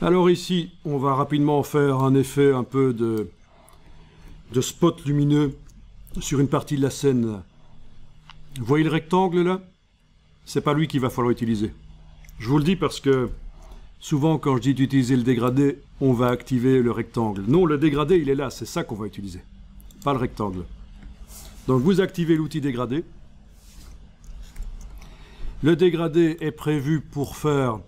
Alors ici, on va rapidement faire un effet un peu de spot lumineux sur une partie de la scène. Vous voyez le rectangle là? C'est pas lui qu'il va falloir utiliser. Je vous le dis parce que souvent quand je dis d'utiliser le dégradé, on va activer le rectangle. Non, le dégradé il est là, c'est ça qu'on va utiliser, pas le rectangle. Donc vous activez l'outil dégradé. Le dégradé est prévu pour faire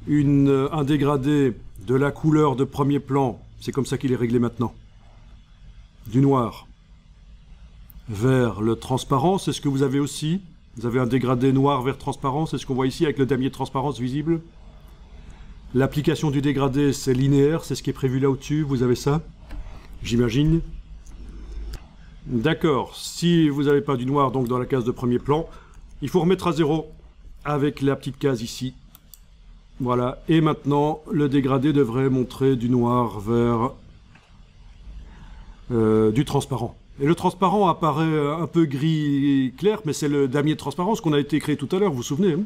un dégradé de la couleur de premier plan, c'est comme ça qu'il est réglé maintenant, du noir vers le transparent, c'est ce que vous avez aussi. Vous avez un dégradé noir vers transparent, c'est ce qu'on voit ici avec le damier de transparence visible. L'application du dégradé, c'est linéaire, c'est ce qui est prévu là au-dessus, vous avez ça, j'imagine. D'accord, si vous n'avez pas du noir donc dans la case de premier plan, il faut remettre à 0 avec la petite case ici. Voilà, et maintenant le dégradé devrait montrer du noir vers du transparent. Et le transparent apparaît un peu gris clair, mais c'est le damier de transparence qu'on a été créé tout à l'heure, vous vous souvenez hein?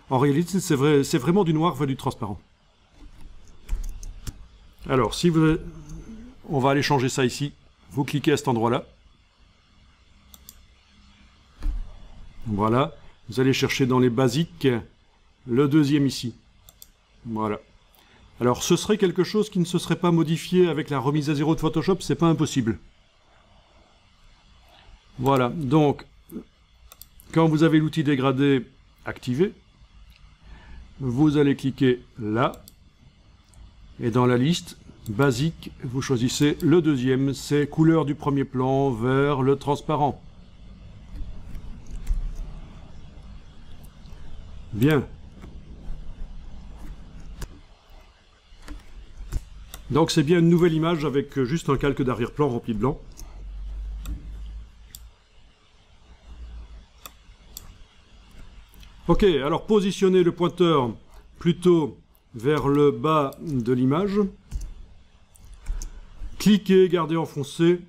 En réalité, c'est vraiment du noir vers du transparent. Alors, si vous... on va aller changer ça ici. Vous cliquez à cet endroit-là. Voilà. Vous allez chercher dans les basiques le deuxième ici. Voilà. Alors, ce serait quelque chose qui ne se serait pas modifié avec la remise à 0 de Photoshop, c'est pas impossible. Voilà. Donc, quand vous avez l'outil dégradé activé, vous allez cliquer là, et dans la liste, basique, vous choisissez le deuxième, c'est couleur du premier plan vers le transparent. Bien. Donc c'est bien une nouvelle image avec juste un calque d'arrière-plan rempli de blanc. Ok, alors positionnez le pointeur plutôt vers le bas de l'image. Cliquez, gardez enfoncé,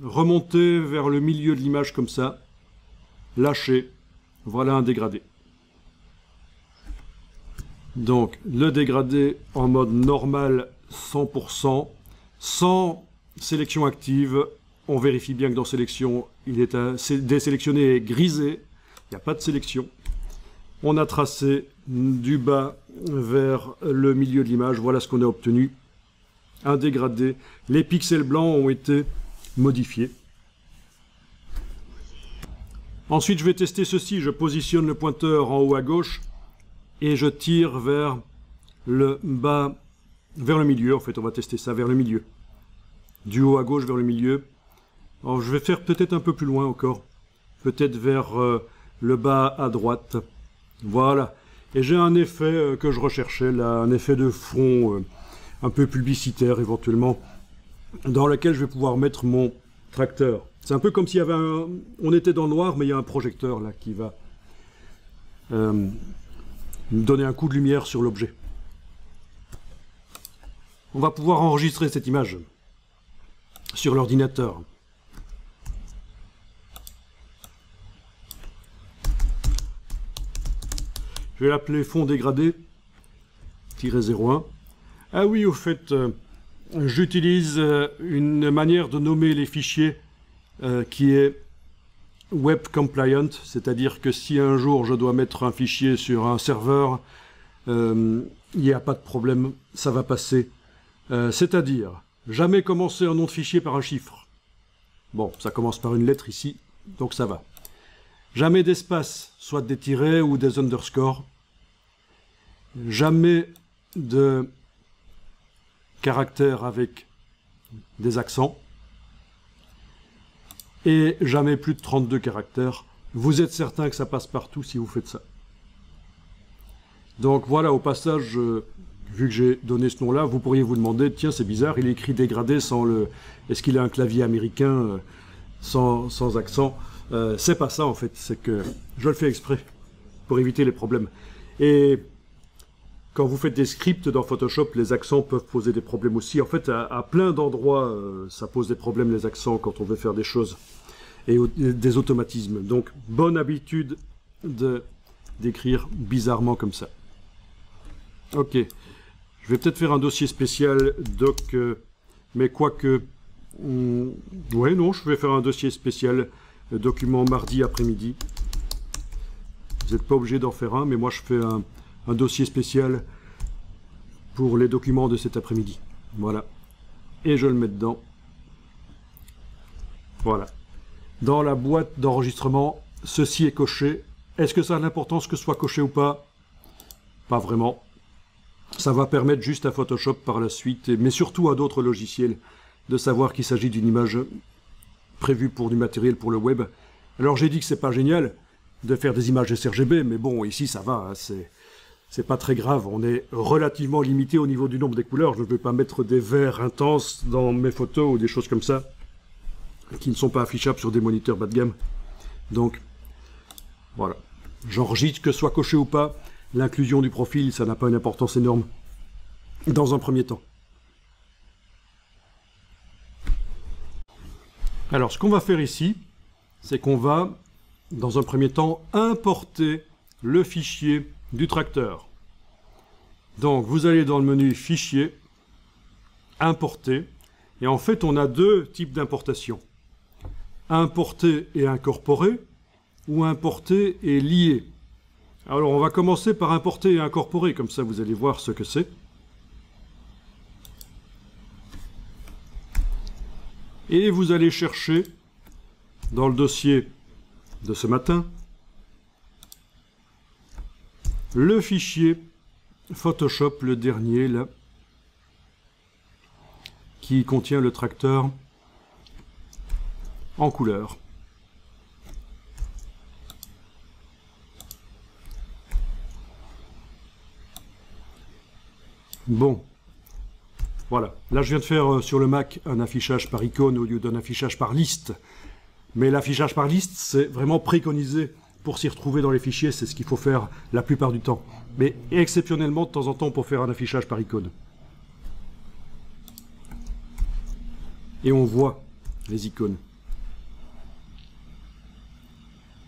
remontez vers le milieu de l'image comme ça. Lâchez. Voilà un dégradé. Donc le dégradé en mode normal 100%, sans sélection active. On vérifie bien que dans sélection, il est désélectionné et grisé. Il n'y a pas de sélection. On a tracé du bas vers le milieu de l'image. Voilà ce qu'on a obtenu. Un dégradé. Les pixels blancs ont été modifiés. Ensuite, je vais tester ceci. Je positionne le pointeur en haut à gauche et je tire vers le bas, vers le milieu. En fait, on va tester ça vers le milieu. Du haut à gauche vers le milieu. Alors, je vais faire peut-être un peu plus loin encore. Peut-être vers le bas à droite. Voilà. Et j'ai un effet que je recherchais là, un effet de fond un peu publicitaire éventuellement, dans lequel je vais pouvoir mettre mon tracteur. C'est un peu comme s'il y avait un... On était dans le noir, mais il y a un projecteur là qui va donner un coup de lumière sur l'objet. On va pouvoir enregistrer cette image sur l'ordinateur. Je vais l'appeler fond dégradé, -01. Ah oui, au fait, j'utilise une manière de nommer les fichiers qui est web compliant, c'est-à-dire que si un jour je dois mettre un fichier sur un serveur, il n'y a pas de problème, ça va passer. C'est-à-dire, jamais commencer un nom de fichier par un chiffre. Bon, ça commence par une lettre ici, donc ça va. Jamais d'espace, soit des tirets ou des underscores. Jamais de caractères avec des accents. Et jamais plus de 32 caractères. Vous êtes certain que ça passe partout si vous faites ça. Donc voilà, au passage, vu que j'ai donné ce nom-là, vous pourriez vous demander, tiens, c'est bizarre, il est écrit dégradé sans le... Est-ce qu'il a un clavier américain sans accent? C'est pas ça en fait, c'est que je le fais exprès pour éviter les problèmes. Et quand vous faites des scripts dans Photoshop, les accents peuvent poser des problèmes aussi. En fait, à plein d'endroits, ça pose des problèmes les accents quand on veut faire des choses et des automatismes. Donc, bonne habitude d'écrire bizarrement comme ça. Ok, Je vais peut-être faire un dossier spécial doc, mais quoique... ouais, non, je vais faire un dossier spécial document mardi après-midi. Vous n'êtes pas obligé d'en faire un, mais moi je fais un dossier spécial pour les documents de cet après-midi. Voilà. Et je le mets dedans. Voilà. Dans la boîte d'enregistrement, ceci est coché. Est-ce que ça a l'importance que ce soit coché ou pas? Pas vraiment. Ça va permettre juste à Photoshop par la suite, mais surtout à d'autres logiciels, de savoir qu'il s'agit d'une image prévue pour du matériel pour le web. Alors j'ai dit que c'est pas génial de faire des images sRGB, mais bon, ici ça va, hein, c'est pas très grave. On est relativement limité au niveau du nombre des couleurs. Je ne vais pas mettre des verts intenses dans mes photos ou des choses comme ça, qui ne sont pas affichables sur des moniteurs bas de gamme. Donc, voilà. J'enregistre que ce soit coché ou pas. L'inclusion du profil, ça n'a pas une importance énorme dans un premier temps. Alors, ce qu'on va faire ici, c'est qu'on va, dans un premier temps, importer le fichier du tracteur. Donc, vous allez dans le menu Fichier, Importer, et en fait, on a deux types d'importation. Importer et incorporer, ou importer et lier. Alors, on va commencer par importer et incorporer, comme ça vous allez voir ce que c'est. Et vous allez chercher dans le dossier de ce matin le fichier Photoshop, le dernier là, qui contient le tracteur en couleur. Bon, voilà. Là, je viens de faire sur le Mac un affichage par icône au lieu d'un affichage par liste. Mais l'affichage par liste, c'est vraiment préconisé pour s'y retrouver dans les fichiers. C'est ce qu'il faut faire la plupart du temps. Mais exceptionnellement, de temps en temps, pour faire un affichage par icône. Et on voit les icônes.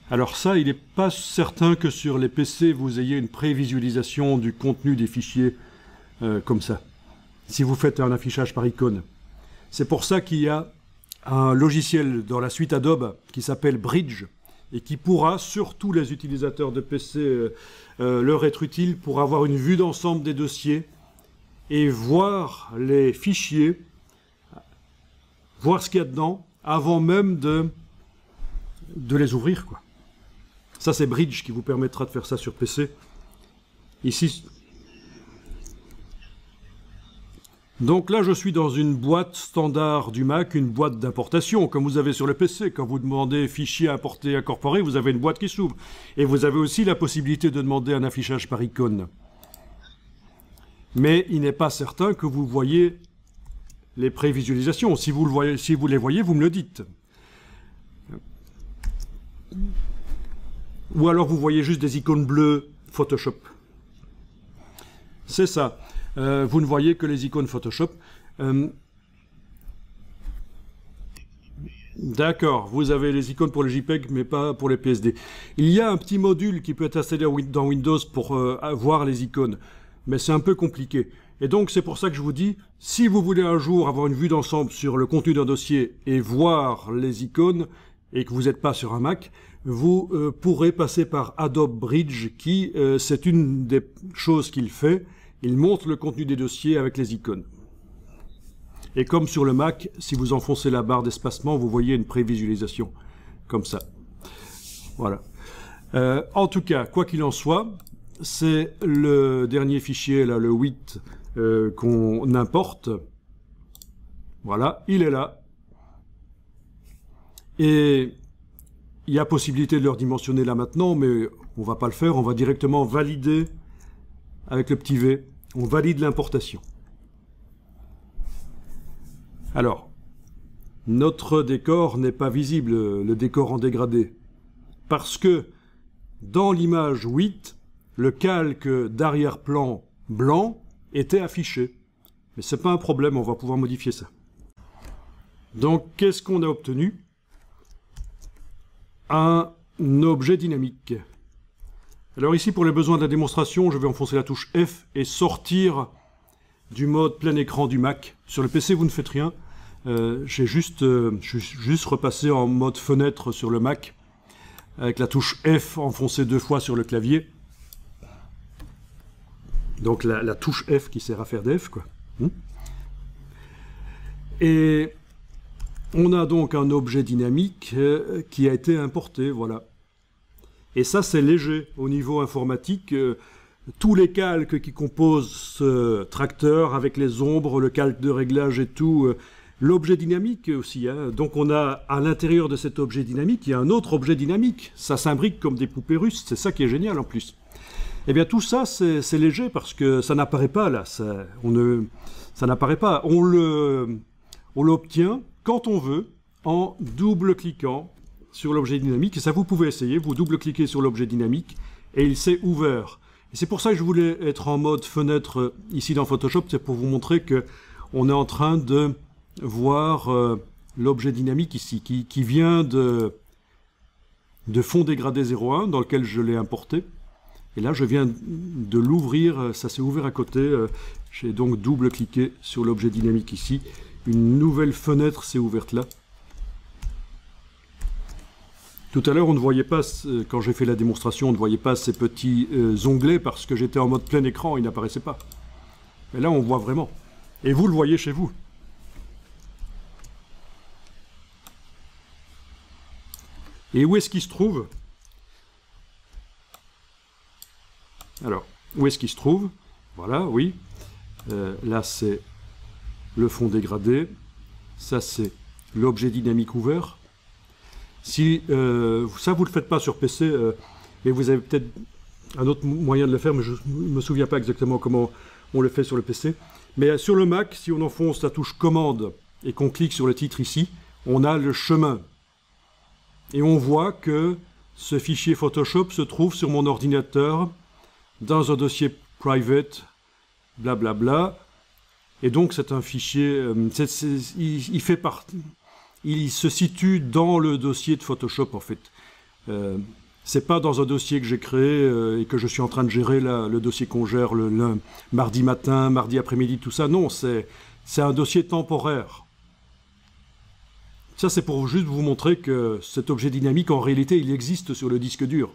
Alors ça, il n'est pas certain que sur les PC, vous ayez une prévisualisation du contenu des fichiers comme ça, si vous faites un affichage par icône. C'est pour ça qu'il y a un logiciel dans la suite Adobe qui s'appelle Bridge et qui pourra, surtout les utilisateurs de PC, leur être utile pour avoir une vue d'ensemble des dossiers et voir les fichiers, voir ce qu'il y a dedans, avant même de les ouvrir, quoi. Ça, c'est Bridge qui vous permettra de faire ça sur PC. Ici... Donc là, je suis dans une boîte standard du Mac, une boîte d'importation, comme vous avez sur le PC. Quand vous demandez fichier importer, incorporer, vous avez une boîte qui s'ouvre. Et vous avez aussi la possibilité de demander un affichage par icône. Mais il n'est pas certain que vous voyez les prévisualisations. Si vous les voyez, vous me le dites. Ou alors vous voyez juste des icônes bleues Photoshop. C'est ça. Vous ne voyez que les icônes Photoshop. D'accord, vous avez les icônes pour les JPEG, mais pas pour les PSD. Il y a un petit module qui peut être installé dans Windows pour voir les icônes, mais c'est un peu compliqué. Et donc c'est pour ça que je vous dis, si vous voulez un jour avoir une vue d'ensemble sur le contenu d'un dossier et voir les icônes, et que vous n'êtes pas sur un Mac, vous pourrez passer par Adobe Bridge, qui, c'est une des choses qu'il fait. Il montre le contenu des dossiers avec les icônes. Et comme sur le Mac, si vous enfoncez la barre d'espacement, vous voyez une prévisualisation, comme ça. Voilà. En tout cas, quoi qu'il en soit, c'est le dernier fichier, là, le 8, qu'on importe. Voilà, il est là. Et il y a possibilité de le redimensionner là maintenant, mais on va pas le faire, on va directement valider avec le petit V. On valide l'importation. Alors, notre décor n'est pas visible, le décor en dégradé, parce que dans l'image 8, le calque d'arrière-plan blanc était affiché. Mais ce n'est pas un problème, on va pouvoir modifier ça. Donc, qu'est-ce qu'on a obtenu? Un objet dynamique. Alors ici, pour les besoins de la démonstration, je vais enfoncer la touche F et sortir du mode plein écran du Mac. Sur le PC, vous ne faites rien. Je suis juste repassé en mode fenêtre sur le Mac, avec la touche F enfoncée 2 fois sur le clavier. Donc la touche F qui sert à faire des F, quoi. Et on a donc un objet dynamique qui a été importé, voilà. Et ça, c'est léger. Au niveau informatique, tous les calques qui composent ce tracteur, avec les ombres, le calque de réglage et tout, l'objet dynamique aussi. Hein. Donc on a, à l'intérieur de cet objet dynamique, il y a un autre objet dynamique. Ça s'imbrique comme des poupées russes. C'est ça qui est génial en plus. Eh bien tout ça, c'est léger parce que ça n'apparaît pas là. Ça n'apparaît pas. On l'obtient quand on veut, en double-cliquant sur l'objet dynamique. Et ça, vous pouvez essayer. Vous double-cliquez sur l'objet dynamique et il s'est ouvert. Et c'est pour ça que je voulais être en mode fenêtre ici dans Photoshop. C'est pour vous montrer que on est en train de voir l'objet dynamique ici, qui vient de fond dégradé 01, dans lequel je l'ai importé. Et là, je viens de l'ouvrir. Ça s'est ouvert à côté. J'ai donc double-cliqué sur l'objet dynamique ici. Une nouvelle fenêtre s'est ouverte là. Tout à l'heure, on ne voyait pas, quand j'ai fait la démonstration, on ne voyait pas ces petits onglets parce que j'étais en mode plein écran, ils n'apparaissaient pas. Mais là, on voit vraiment. Et vous le voyez chez vous. Et où est-ce qu'il se trouve? Alors, où est-ce qu'il se trouve? Voilà, oui. Là, c'est le fond dégradé. Ça, c'est l'objet dynamique ouvert. Si ça, vous ne le faites pas sur PC, mais vous avez peut-être un autre moyen de le faire, mais je ne me souviens pas exactement comment on le fait sur le PC. Mais sur le Mac, si on enfonce la touche commande et qu'on clique sur le titre ici, on a le chemin. Et on voit que ce fichier Photoshop se trouve sur mon ordinateur dans un dossier private, blablabla. Et donc c'est un fichier, il fait partie, il se situe dans le dossier de Photoshop en fait. C'est pas dans un dossier que j'ai créé et que je suis en train de gérer là, le dossier qu'on gère le mardi matin, mardi après-midi, tout ça. Non, c'est un dossier temporaire. Ça, c'est pour juste vous montrer que cet objet dynamique, en réalité, il existe sur le disque dur.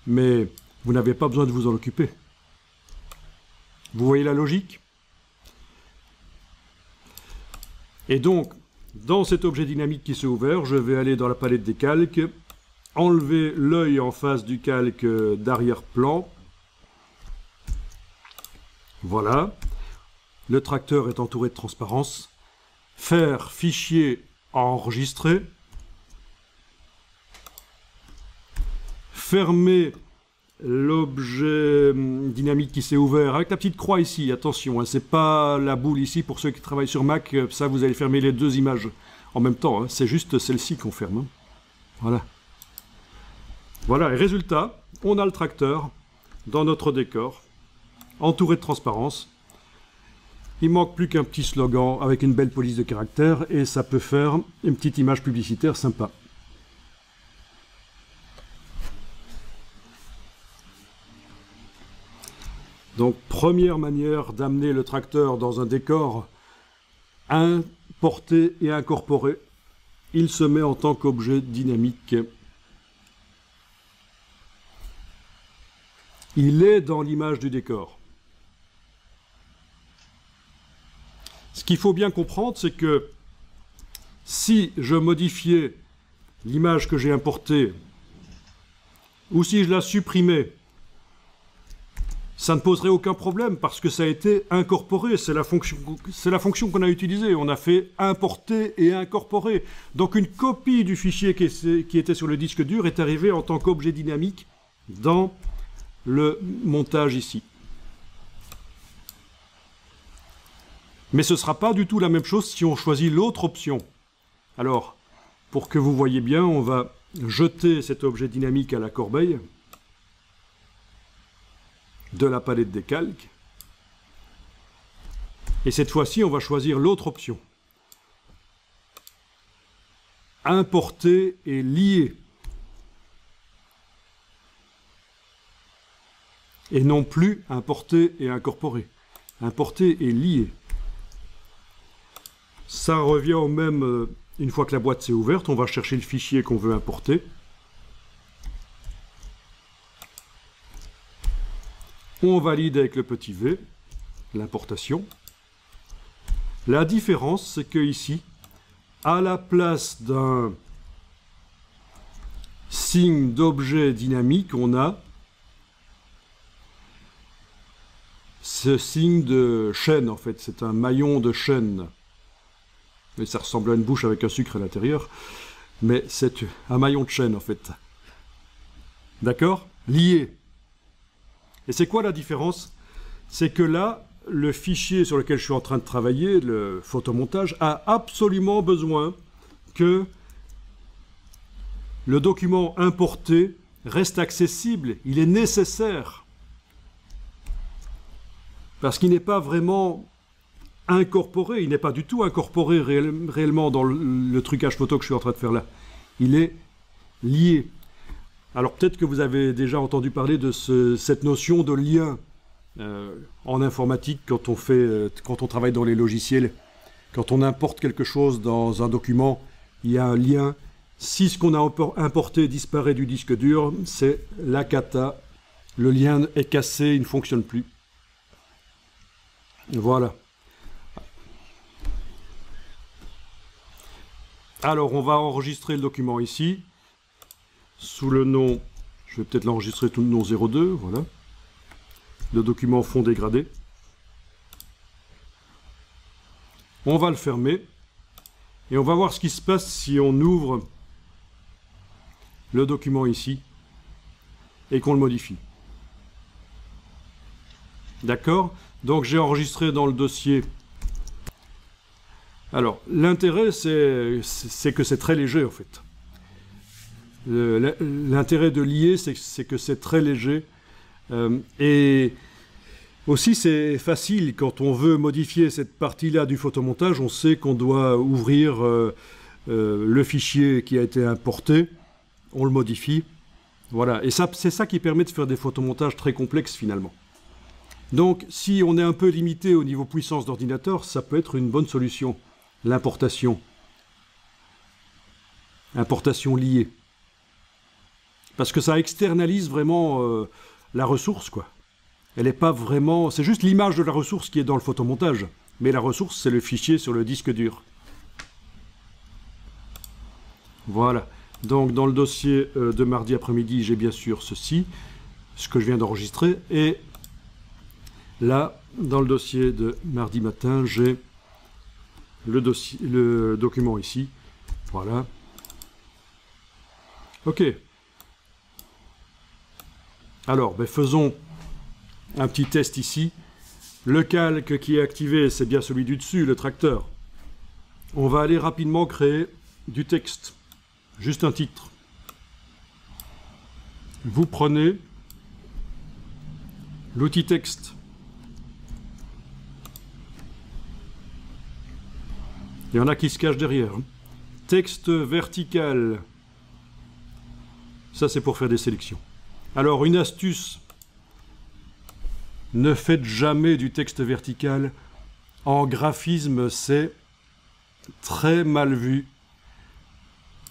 Mais vous n'avez pas besoin de vous en occuper. Vous voyez la logique? Et donc, dans cet objet dynamique qui s'est ouvert, je vais aller dans la palette des calques, enlever l'œil en face du calque d'arrière-plan. Voilà. Le tracteur est entouré de transparence. Faire fichier enregistrer. Fermer l'objet dynamique qui s'est ouvert avec la petite croix ici. Attention, hein, c'est pas la boule ici pour ceux qui travaillent sur Mac. Ça, vous allez fermer les deux images en même temps. Hein. C'est juste celle-ci qu'on ferme. Hein. Voilà. Voilà, et résultat, on a le tracteur dans notre décor, entouré de transparence. Il manque plus qu'un petit slogan avec une belle police de caractère et ça peut faire une petite image publicitaire sympa. Donc, première manière d'amener le tracteur dans un décor importé et incorporé. Il se met en tant qu'objet dynamique. Il est dans l'image du décor. Ce qu'il faut bien comprendre, c'est que si je modifiais l'image que j'ai importée, ou si je la supprimais, ça ne poserait aucun problème parce que ça a été incorporé. C'est la fonction qu'on a utilisée. On a fait importer et incorporer. Donc une copie du fichier qui était sur le disque dur est arrivée en tant qu'objet dynamique dans le montage ici. Mais ce ne sera pas du tout la même chose si on choisit l'autre option. Alors, pour que vous voyez bien, on va jeter cet objet dynamique à la corbeille de la palette des calques. Et cette fois-ci, on va choisir l'autre option. Importer et lier. Et non plus importer et incorporer. Importer et lier. Ça revient au même, une fois que la boîte s'est ouverte, on va chercher le fichier qu'on veut importer. On valide avec le petit V, l'importation. La différence, c'est que ici, à la place d'un signe d'objet dynamique, on a ce signe de chaîne, en fait. C'est un maillon de chaîne. Et ça ressemble à une bouche avec un sucre à l'intérieur. Mais c'est un maillon de chaîne, en fait. D'accord? Lié. Et c'est quoi la différence? C'est que là, le fichier sur lequel je suis en train de travailler, le photomontage, a absolument besoin que le document importé reste accessible. Il est nécessaire. Parce qu'il n'est pas vraiment incorporé, il n'est pas du tout incorporé réellement dans le trucage photo que je suis en train de faire là. Il est lié. Alors peut-être que vous avez déjà entendu parler de cette notion de lien en informatique quand on travaille dans les logiciels. Quand on importe quelque chose dans un document, il y a un lien. Si ce qu'on a importé disparaît du disque dur, c'est la cata. Le lien est cassé, il ne fonctionne plus. Voilà. Alors, on va enregistrer le document ici, sous le nom, je vais peut-être l'enregistrer tout le nom 02, voilà. Le document fond dégradé. On va le fermer, et on va voir ce qui se passe si on ouvre le document ici, et qu'on le modifie. D'accord? Donc j'ai enregistré dans le dossier. Alors, l'intérêt, c'est que c'est très léger, en fait. L'intérêt de lier, c'est que c'est très léger. Et aussi, c'est facile. Quand on veut modifier cette partie-là du photomontage, on sait qu'on doit ouvrir le fichier qui a été importé. On le modifie. Voilà. Et c'est ça qui permet de faire des photomontages très complexes, finalement. Donc, si on est un peu limité au niveau puissance d'ordinateur, ça peut être une bonne solution. L'importation. Importation liée. Parce que ça externalise vraiment la ressource, quoi. Elle n'est pas vraiment... C'est juste l'image de la ressource qui est dans le photomontage. Mais la ressource, c'est le fichier sur le disque dur. Voilà. Donc, dans le dossier de mardi après-midi, j'ai bien sûr ceci, ce que je viens d'enregistrer. Et là, dans le dossier de mardi matin, j'ai le document ici. Voilà. OK. Alors, faisons un petit test ici. Le calque qui est activé, c'est bien celui du dessus, le tracteur. On va aller rapidement créer du texte. Juste un titre. Vous prenez l'outil texte. Il y en a qui se cachent derrière. Texte vertical. Ça, c'est pour faire des sélections. Alors, une astuce. Ne faites jamais du texte vertical. En graphisme, c'est très mal vu.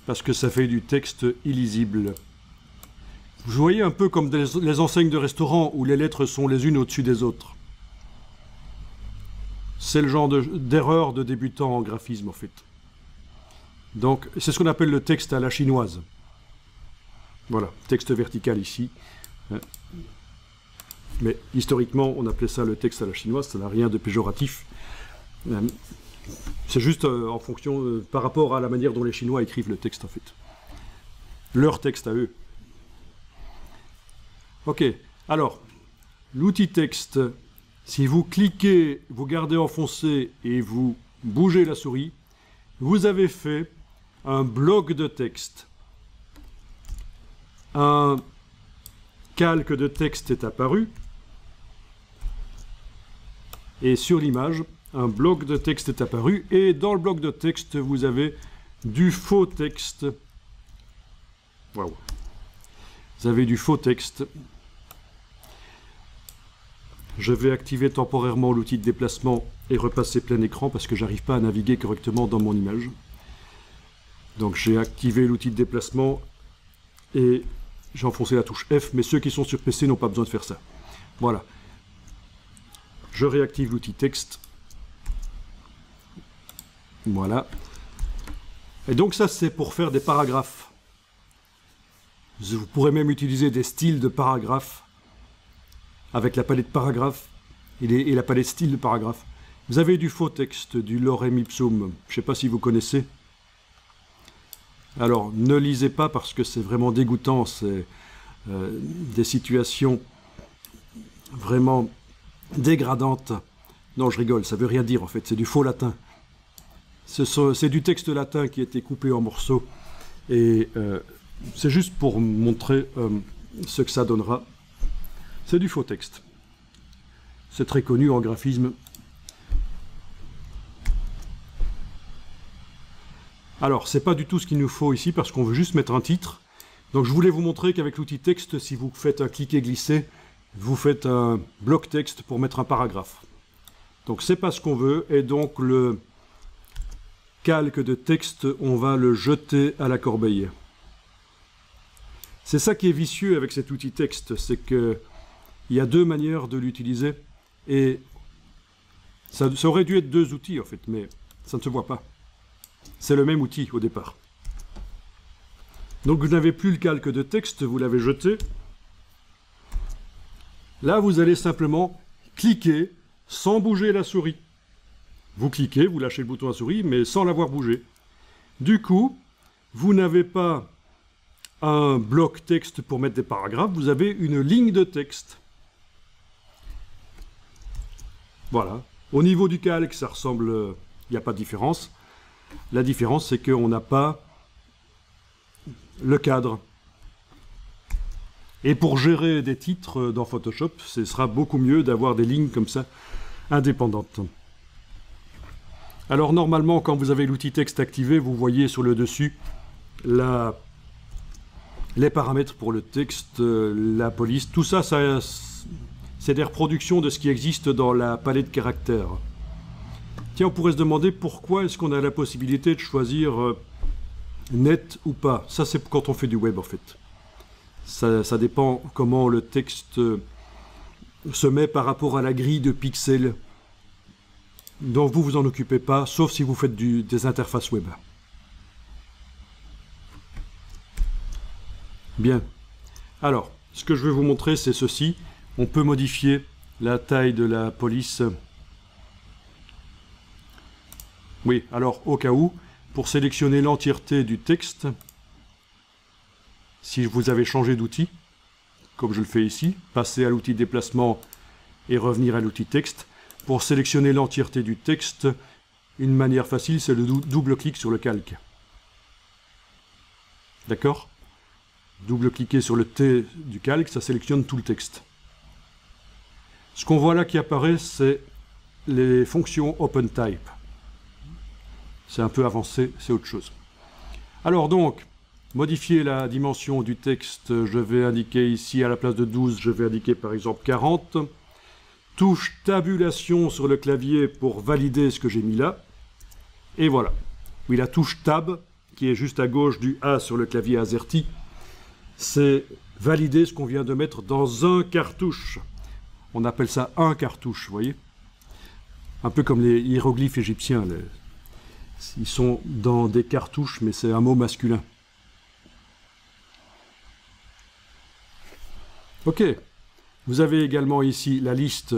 Parce que ça fait du texte illisible. Vous voyez un peu comme les enseignes de restaurants où les lettres sont les unes au-dessus des autres. C'est le genre d'erreur de débutant en graphisme, en fait. Donc, c'est ce qu'on appelle le texte à la chinoise. Voilà, texte vertical ici. Mais historiquement, on appelait ça le texte à la chinoise, ça n'a rien de péjoratif. C'est juste en fonction, par rapport à la manière dont les Chinois écrivent le texte, en fait. Leur texte à eux. Ok, alors, l'outil texte, si vous cliquez, vous gardez enfoncé et vous bougez la souris, vous avez fait un bloc de texte. Un calque de texte est apparu. Et sur l'image, un bloc de texte est apparu. Et dans le bloc de texte, vous avez du faux texte. Waouh. Vous avez du faux texte. Je vais activer temporairement l'outil de déplacement et repasser plein écran parce que j'arrive pas à naviguer correctement dans mon image. Donc j'ai activé l'outil de déplacement et j'ai enfoncé la touche F, mais ceux qui sont sur PC n'ont pas besoin de faire ça. Voilà. Je réactive l'outil texte. Voilà. Et donc ça, c'est pour faire des paragraphes. Vous pourrez même utiliser des styles de paragraphes avec la palette paragraphes et la palette style de paragraphes. Vous avez du faux texte, du lorem ipsum. Je ne sais pas si vous connaissez. Alors, ne lisez pas parce que c'est vraiment dégoûtant. C'est des situations vraiment dégradantes. Non, je rigole, ça veut rien dire en fait. C'est du faux latin. C'est du texte latin qui a été coupé en morceaux. Et c'est juste pour montrer ce que ça donnera. C'est du faux texte. C'est très connu en graphisme. Alors, c'est pas du tout ce qu'il nous faut ici parce qu'on veut juste mettre un titre. Donc, je voulais vous montrer qu'avec l'outil texte, si vous faites un cliquer-glisser, vous faites un bloc texte pour mettre un paragraphe. Donc, c'est pas ce qu'on veut. Et donc, le calque de texte, on va le jeter à la corbeille. C'est ça qui est vicieux avec cet outil texte, c'est que il y a deux manières de l'utiliser et ça aurait dû être deux outils en fait, mais ça ne se voit pas. C'est le même outil au départ. Donc vous n'avez plus le calque de texte, vous l'avez jeté. Là, vous allez simplement cliquer sans bouger la souris. Vous cliquez, vous lâchez le bouton à souris, mais sans l'avoir bougé. Du coup, vous n'avez pas un bloc texte pour mettre des paragraphes, vous avez une ligne de texte. Voilà. Au niveau du calque, ça ressemble... Il n'y a pas de différence. La différence, c'est qu'on n'a pas le cadre. Et pour gérer des titres dans Photoshop, ce sera beaucoup mieux d'avoir des lignes comme ça, indépendantes. Alors normalement, quand vous avez l'outil texte activé, vous voyez sur le dessus les paramètres pour le texte, la police, tout ça, c'est des reproductions de ce qui existe dans la palette caractères. Tiens, on pourrait se demander pourquoi est-ce qu'on a la possibilité de choisir net ou pas. Ça, c'est quand on fait du web, en fait. Ça dépend comment le texte se met par rapport à la grille de pixels. Donc vous en occupez pas, sauf si vous faites des interfaces web. Bien. Alors, ce que je vais vous montrer, c'est ceci. On peut modifier la taille de la police. Oui, alors au cas où, pour sélectionner l'entièreté du texte, si vous avez changé d'outil, comme je le fais ici, passer à l'outil déplacement et revenir à l'outil texte, pour sélectionner l'entièreté du texte, une manière facile, c'est le double-clic sur le calque. D'accord ? Double-cliquer sur le T du calque, ça sélectionne tout le texte. Ce qu'on voit là qui apparaît, c'est les fonctions OpenType. C'est un peu avancé, c'est autre chose. Alors donc, modifier la dimension du texte, je vais indiquer ici à la place de 12, je vais indiquer par exemple 40. Touche tabulation sur le clavier pour valider ce que j'ai mis là. Et voilà. Oui, la touche Tab, qui est juste à gauche du A sur le clavier AZERTY, c'est valider ce qu'on vient de mettre dans un cartouche. On appelle ça un cartouche, vous voyez. Un peu comme les hiéroglyphes égyptiens. Ils sont dans des cartouches, mais c'est un mot masculin. Ok. Vous avez également ici la liste,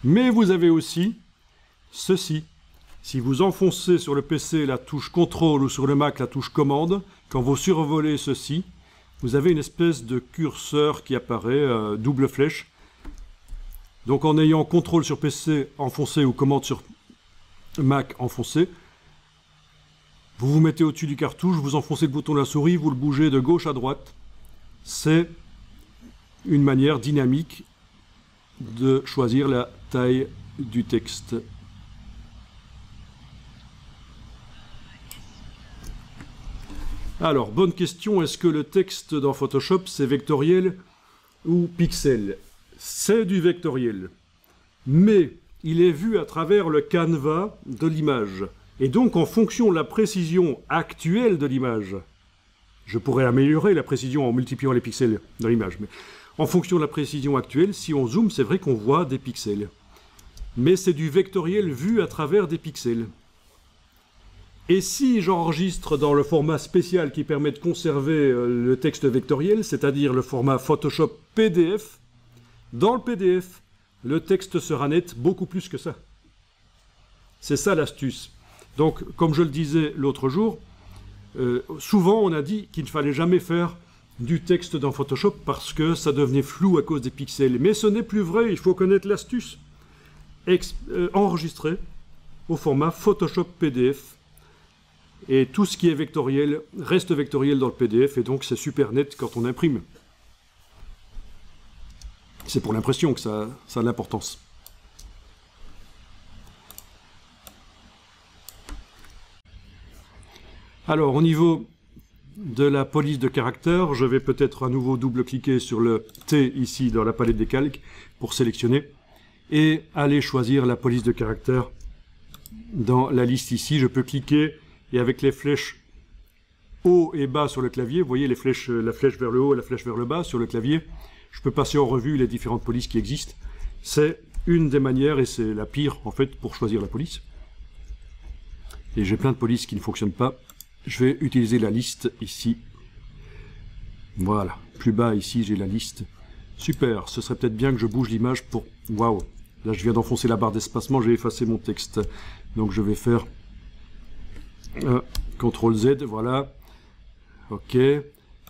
mais vous avez aussi ceci. Si vous enfoncez sur le PC la touche CTRL ou sur le Mac la touche commande, quand vous survolez ceci, vous avez une espèce de curseur qui apparaît, double flèche. Donc en ayant CTRL sur PC enfoncé ou commande sur Mac enfoncé, vous vous mettez au-dessus du cartouche, vous enfoncez le bouton de la souris, vous le bougez de gauche à droite. C'est une manière dynamique de choisir la taille du texte. Alors, bonne question, est-ce que le texte dans Photoshop c'est vectoriel ou pixel? c'est du vectoriel. Mais il est vu à travers le canevas de l'image. Et donc, en fonction de la précision actuelle de l'image, je pourrais améliorer la précision en multipliant les pixels de l'image. Mais en fonction de la précision actuelle, si on zoome, c'est vrai qu'on voit des pixels. Mais c'est du vectoriel vu à travers des pixels. Et si j'enregistre dans le format spécial qui permet de conserver le texte vectoriel, c'est-à-dire le format Photoshop PDF, dans le PDF, le texte sera net beaucoup plus que ça. C'est ça l'astuce. Donc, comme je le disais l'autre jour, souvent on a dit qu'il ne fallait jamais faire du texte dans Photoshop parce que ça devenait flou à cause des pixels. Mais ce n'est plus vrai, il faut connaître l'astuce. Enregistrer au format Photoshop PDF. Et tout ce qui est vectoriel reste vectoriel dans le PDF, et donc c'est super net quand on imprime. C'est pour l'impression que ça a de l'importance. Alors, au niveau de la police de caractère, je vais peut-être à nouveau double-cliquer sur le T ici dans la palette des calques pour sélectionner, et aller choisir la police de caractère dans la liste ici. Je peux cliquer, et avec les flèches haut et bas sur le clavier, vous voyez les flèches, la flèche vers le haut et la flèche vers le bas sur le clavier, je peux passer en revue les différentes polices qui existent. C'est une des manières, et c'est la pire en fait, pour choisir la police. Et j'ai plein de polices qui ne fonctionnent pas. Je vais utiliser la liste ici. Voilà, plus bas ici j'ai la liste. Super, ce serait peut-être bien que je bouge l'image pour... Waouh, là je viens d'enfoncer la barre d'espacement, j'ai effacé mon texte. Donc je vais faire... CTRL Z, voilà. Ok.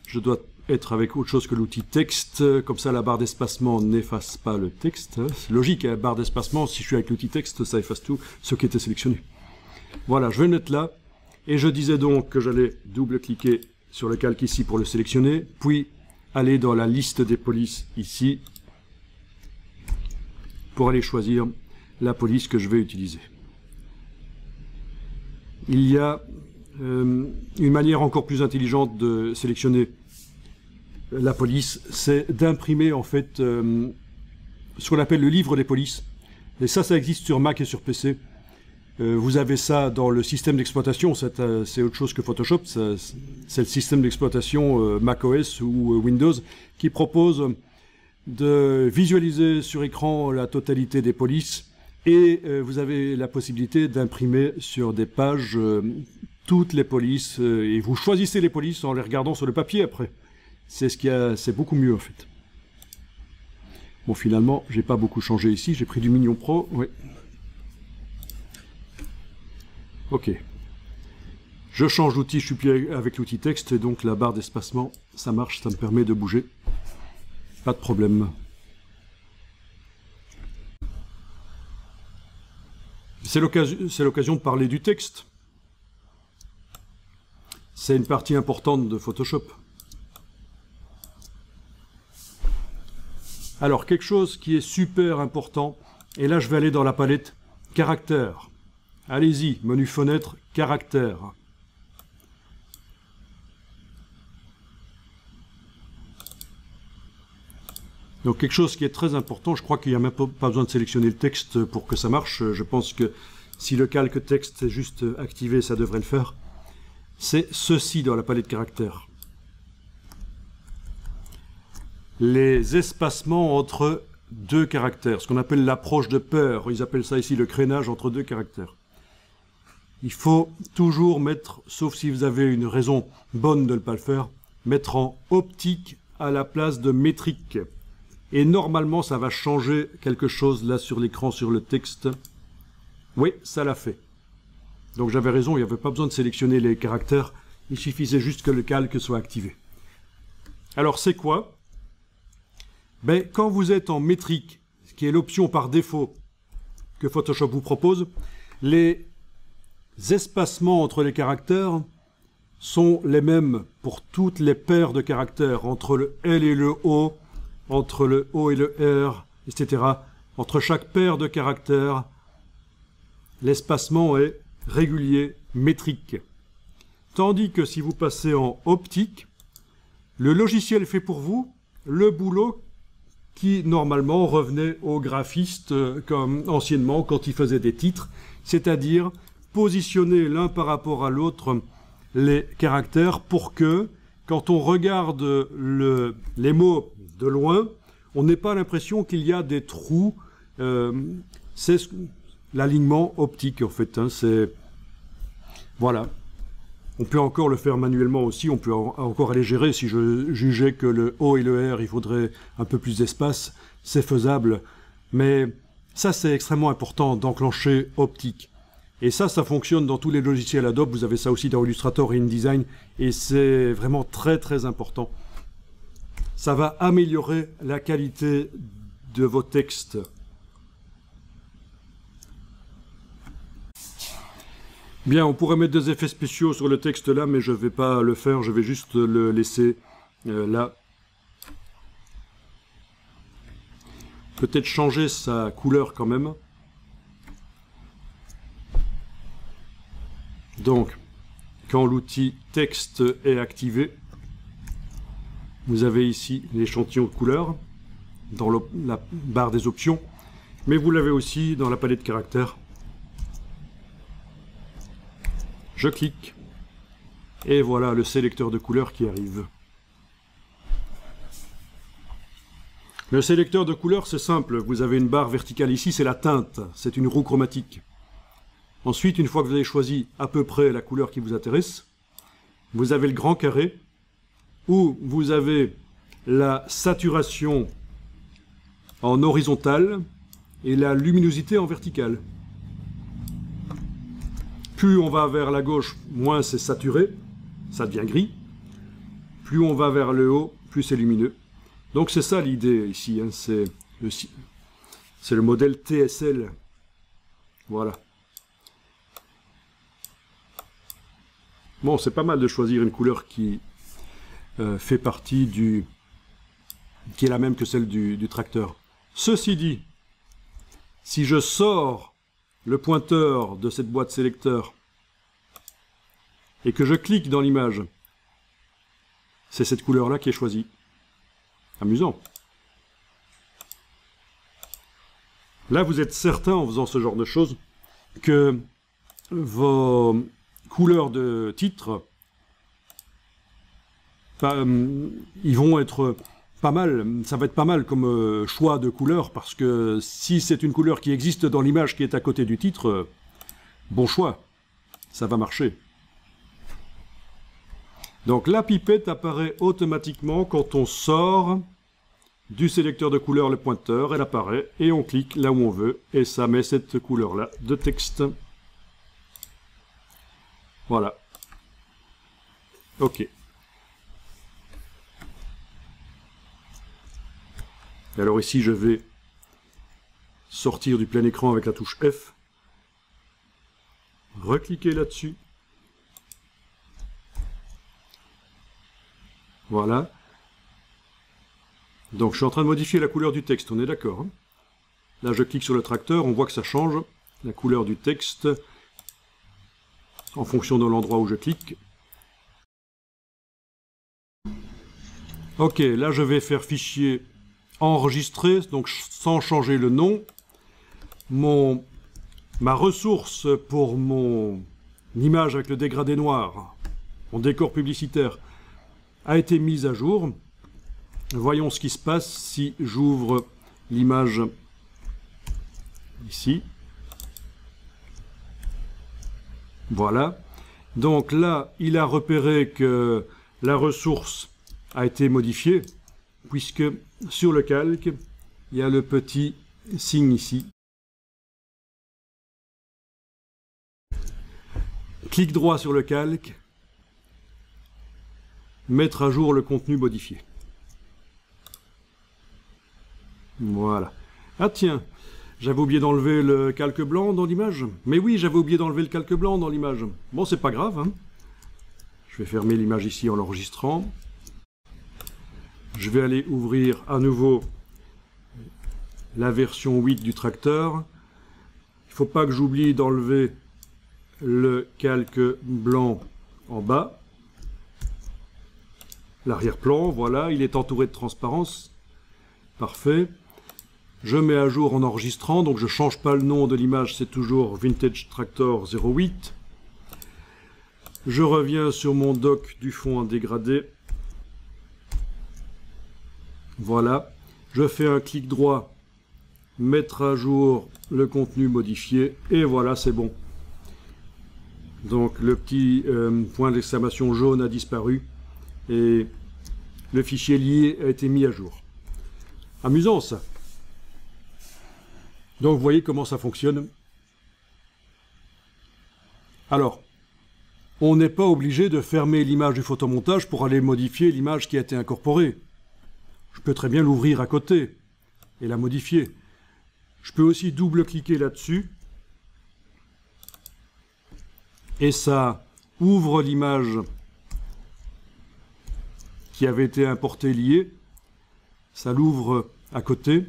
Je dois être avec autre chose que l'outil texte. Comme ça, la barre d'espacement n'efface pas le texte. C'est logique, la barre d'espacement, si je suis avec l'outil texte, ça efface tout ce qui était sélectionné. Voilà, je vais le mettre là. Et je disais donc que j'allais double-cliquer sur le calque ici pour le sélectionner, puis aller dans la liste des polices ici, pour aller choisir la police que je vais utiliser. Il y a une manière encore plus intelligente de sélectionner la police, c'est d'imprimer en fait ce qu'on appelle le livre des polices. Et ça existe sur Mac et sur PC. Vous avez ça dans le système d'exploitation, c'est autre chose que Photoshop, c'est le système d'exploitation macOS ou Windows qui propose de visualiser sur écran la totalité des polices. Et vous avez la possibilité d'imprimer sur des pages toutes les polices, et vous choisissez les polices en les regardant sur le papier après. C'est beaucoup mieux en fait. Bon, finalement, j'ai pas beaucoup changé ici, j'ai pris du Minion Pro, oui. Ok. Je change d'outil, je suis plus avec l'outil texte, et donc la barre d'espacement, ça marche, ça me permet de bouger. Pas de problème. C'est l'occasion de parler du texte. C'est une partie importante de Photoshop. Alors, quelque chose qui est super important, et là je vais aller dans la palette Caractères. Allez-y, menu fenêtre, Caractères. Donc quelque chose qui est très important, je crois qu'il n'y a même pas besoin de sélectionner le texte pour que ça marche. Je pense que si le calque texte est juste activé, ça devrait le faire. C'est ceci dans la palette caractères. Les espacements entre deux caractères, ce qu'on appelle l'approche de pair. Ils appellent ça ici le crénage entre deux caractères. Il faut toujours mettre, sauf si vous avez une raison bonne de ne pas le faire, mettre en optique à la place de métrique. Et normalement, ça va changer quelque chose là sur l'écran, sur le texte. Oui, ça l'a fait. Donc j'avais raison, il n'y avait pas besoin de sélectionner les caractères. Il suffisait juste que le calque soit activé. Alors c'est quoi? Ben, quand vous êtes en métrique, ce qui est l'option par défaut que Photoshop vous propose, les espacements entre les caractères sont les mêmes pour toutes les paires de caractères, entre le L et le O, entre le O et le R, etc. Entre chaque paire de caractères, l'espacement est régulier, métrique. Tandis que si vous passez en optique, le logiciel fait pour vous le boulot qui normalement revenait aux graphistes comme anciennement quand ils faisaient des titres, c'est-à-dire positionner l'un par rapport à l'autre les caractères pour que, quand on regarde les mots de loin, on n'ait pas l'impression qu'il y a des trous. C'est l'alignement optique, en fait. Hein, voilà. On peut encore le faire manuellement aussi, on peut encore aller gérer. Si je jugeais que le O et le R, il faudrait un peu plus d'espace, c'est faisable. Mais ça, c'est extrêmement important d'enclencher optique. Et ça fonctionne dans tous les logiciels Adobe. Vous avez ça aussi dans Illustrator et InDesign. Et c'est vraiment très, très important. Ça va améliorer la qualité de vos textes. Bien, on pourrait mettre des effets spéciaux sur le texte là, mais je ne vais pas le faire, je vais juste le laisser là. Peut-être changer sa couleur quand même. Donc, quand l'outil texte est activé, vous avez ici l'échantillon de couleurs dans la barre des options, mais vous l'avez aussi dans la palette caractères. Je clique, et voilà le sélecteur de couleurs qui arrive. Le sélecteur de couleurs, c'est simple. Vous avez une barre verticale ici, c'est la teinte, c'est une roue chromatique. Ensuite, une fois que vous avez choisi à peu près la couleur qui vous intéresse, vous avez le grand carré, où vous avez la saturation en horizontal et la luminosité en verticale. Plus on va vers la gauche, moins c'est saturé, ça devient gris. Plus on va vers le haut, plus c'est lumineux. Donc c'est ça l'idée ici, hein, c'est le modèle TSL. Voilà. Bon, c'est pas mal de choisir une couleur qui fait partie qui est la même que celle du tracteur. Ceci dit, si je sors le pointeur de cette boîte sélecteur et que je clique dans l'image, c'est cette couleur-là qui est choisie. Amusant. Là, vous êtes certain, en faisant ce genre de choses, que vos couleurs de titre, ils vont être pas mal, ça va être pas mal comme choix de couleur, parce que si c'est une couleur qui existe dans l'image qui est à côté du titre, bon choix, ça va marcher. Donc la pipette apparaît automatiquement quand on sort du sélecteur de couleurs le pointeur, elle apparaît, et on clique là où on veut, et ça met cette couleur-là de texte. Voilà. OK. Alors ici, je vais sortir du plein écran avec la touche F. Recliquer là-dessus. Voilà. Donc je suis en train de modifier la couleur du texte, on est d'accord, hein? Là, je clique sur le tracteur, on voit que ça change la couleur du texte en fonction de l'endroit où je clique. Ok, là je vais faire fichier enregistrer, donc sans changer le nom. Ma ressource pour mon image avec le dégradé noir, mon décor publicitaire, a été mise à jour. Voyons ce qui se passe si j'ouvre l'image ici. Voilà. Donc là, il a repéré que la ressource a été modifiée, puisque sur le calque, il y a le petit signe ici. Clic droit sur le calque, mettre à jour le contenu modifié. Voilà. Ah tiens, j'avais oublié d'enlever le calque blanc dans l'image. Mais oui, j'avais oublié d'enlever le calque blanc dans l'image. Bon, c'est pas grave, hein. Je vais fermer l'image ici en l'enregistrant. Je vais aller ouvrir à nouveau la version 8 du tracteur. Il ne faut pas que j'oublie d'enlever le calque blanc en bas. L'arrière-plan, voilà, il est entouré de transparence. Parfait. Je mets à jour en enregistrant, donc je ne change pas le nom de l'image, c'est toujours Vintage Tractor 08. Je reviens sur mon doc du fond en dégradé. Voilà. Je fais un clic droit, mettre à jour le contenu modifié, et voilà, c'est bon. Donc le petit point d'exclamation jaune a disparu, et le fichier lié a été mis à jour. Amusant ça. Donc vous voyez comment ça fonctionne. Alors, on n'est pas obligé de fermer l'image du photomontage pour aller modifier l'image qui a été incorporée. Je peux très bien l'ouvrir à côté et la modifier. Je peux aussi double-cliquer là-dessus et ça ouvre l'image qui avait été importée liée. Ça l'ouvre à côté.